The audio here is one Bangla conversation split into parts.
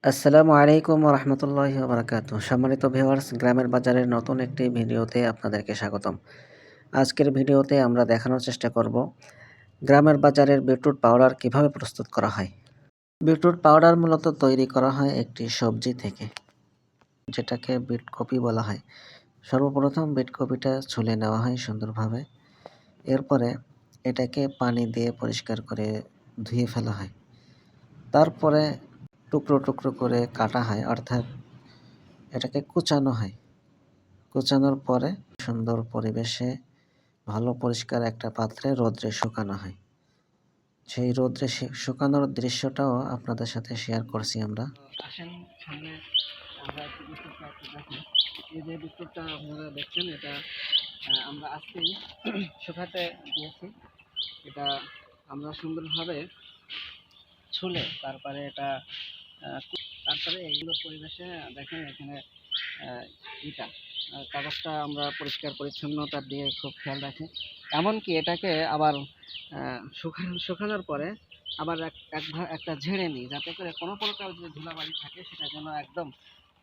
আসসালামু আলাইকুম রহমতুল্লাহি বারাকাতুহ। সম্মানিত ভিউয়ার্স, গ্রামের বাজারের নতুন একটি ভিডিওতে আপনাদেরকে স্বাগতম। আজকের ভিডিওতে আমরা দেখানোর চেষ্টা করব গ্রামের বাজারের বিটরুট পাউডার কিভাবে প্রস্তুত করা হয়। বিটরুট পাউডার মূলত তৈরি করা হয় একটি সবজি থেকে, যেটাকে বিট কপি বলা হয়। সর্বপ্রথম বিট কপিটা ছুলে নেওয়া হয় সুন্দরভাবে। এরপরে এটাকে পানি দিয়ে পরিষ্কার করে ধুয়ে ফেলা হয়। তারপরে টুকরো টুকরো করে কাটা হয়, অর্থাৎ এটাকে কুচানো হয়। কুচানোর পরে সুন্দর পরিবেশে ভালো পরিষ্কার একটা পাত্রে রৌদ্রে শুকানো হয়। সেই রৌদ্রে শুকানোর দৃশ্যটাও আপনাদের সাথে শেয়ার করছি আমরা। আসেন সামনে আমরা একটু বিস্কুটটা একটু দেখি। এই যে বিস্কুটটা আপনারা দেখছেন, এটা আমরা আজকেই শুকাতে দিয়েছি। এটা আমরা সুন্দরভাবে ছুলে তারপরে এটা তারপরে এইগুলো পরিবেশে দেখেন এখানে ইটা কাগজটা আমরা পরিষ্কার পরিচ্ছন্নতা দিয়ে খুব খেয়াল রাখি। এমনকি এটাকে আবার শুকানোর পরে আবার একটা ঝেড়ে নিই, যাতে করে কোনো প্রকার যে ধুলাবালি থাকে সেটা যেন একদম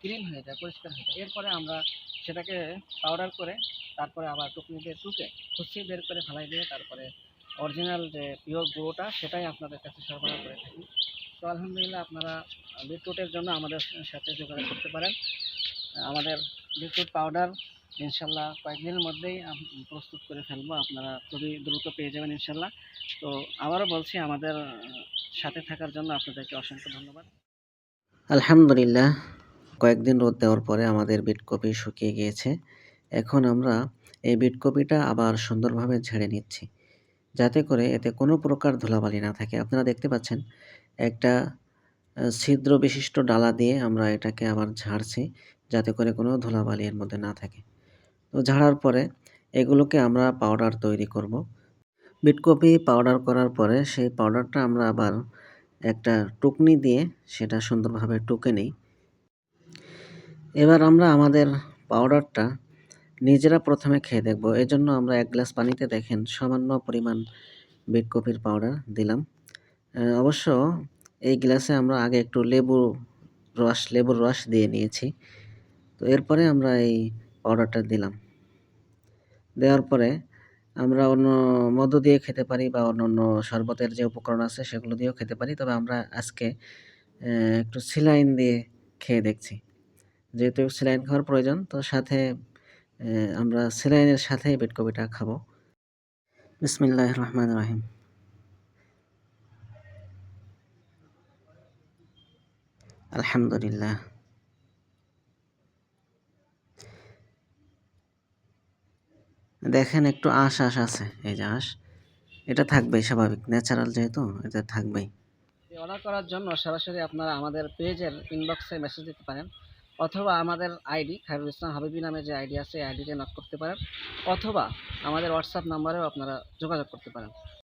ক্লিন হয়ে যায়, পরিষ্কার হয়ে যায়। এরপরে আমরা সেটাকে পাউডার করে তারপরে আবার টুকনি দিয়ে টুকে খুশি বের করে ফেলাই দিয়ে তারপরে অরিজিনাল যে পিওর গুঁড়োটা সেটাই আপনাদের কাছে সরবরাহ করে থাকি। তো আলহামদুলিল্লাহ, আপনারা বিটরুটের জন্য আমাদের সাথে যোগাযোগ করতে পারেন। আমাদের বিটরুট পাউডার ইনশাল্লাহ কয়েকদিনের মধ্যেই প্রস্তুত করে ফেলবো, আপনারা খুবই দ্রুত পেয়ে যাবেন ইনশাল্লাহ। তো আবারও বলছি, আমাদের সাথে থাকার জন্য আপনাদেরকে অসংখ্য ধন্যবাদ। আলহামদুলিল্লাহ, কয়েকদিন রোদ দেওয়ার পরে আমাদের বিট কপি শুকিয়ে গিয়েছে। এখন আমরা এই বিট কপিটা আবার সুন্দরভাবে ঝেড়ে নিচ্ছি, যাতে করে এতে কোনো প্রকার ধুলাবালি না থাকে। আপনারা দেখতে পাচ্ছেন একটা ছিদ্র বিশিষ্ট ডালা দিয়ে আমরা এটাকে আবার ঝাড়ছি, যাতে করে কোনো ধুলাবালি এর মধ্যে না থাকে। তো ঝাড়ার পরে এগুলোকে আমরা পাউডার তৈরি করব। বিট কপি পাউডার করার পরে সেই পাউডারটা আমরা আবার একটা টুকনি দিয়ে সেটা সুন্দরভাবে টুকে নিই। এবার আমরা আমাদের পাউডারটা নিজেরা প্রথমে খেয়ে দেখব। এজন্য আমরা ১ গ্লাস পানিতে দেখেন সামান্য পরিমাণ বিট কপির পাউডার দিলাম। অবশ্য এই গ্লাসে আমরা আগে একটু লেবুর রস দিয়ে নিয়েছি। তো এরপরে আমরা এই পাউডারটা দিলাম। দেওয়ার পরে আমরা অন্য মধু দিয়ে খেতে পারি বা অন্যান্য শরবতের যে উপকরণ আছে সেগুলো দিয়েও খেতে পারি। তবে আমরা আজকে একটু স্যালাইন দিয়ে খেয়ে দেখছি। যেহেতু স্যালাইন খাওয়ার প্রয়োজন, তো সাথে আমরা স্যালাইনের সাথে বিট কপিটা খাবো। বিসমিল্লাহির রহমানির রহিম। আলহামদুলিল্লাহ। দেখেন একটু আঁশ আছে। এই যে আঁশ, এটা থাকবেই, স্বাভাবিক, ন্যাচারাল যেহেতু এটা থাকবেই। অর্ডার করার জন্য সরাসরি আপনারা আমাদের পেজের ইনবক্সে মেসেজ দিতে পারেন, অথবা আমাদের আইডি খায়রুল ইসলাম হাবিবি নামে যে আইডি আছে এই আইডিতে নক করতে পারেন, অথবা আমাদের হোয়াটসঅ্যাপ নাম্বারেও আপনারা যোগাযোগ করতে পারেন।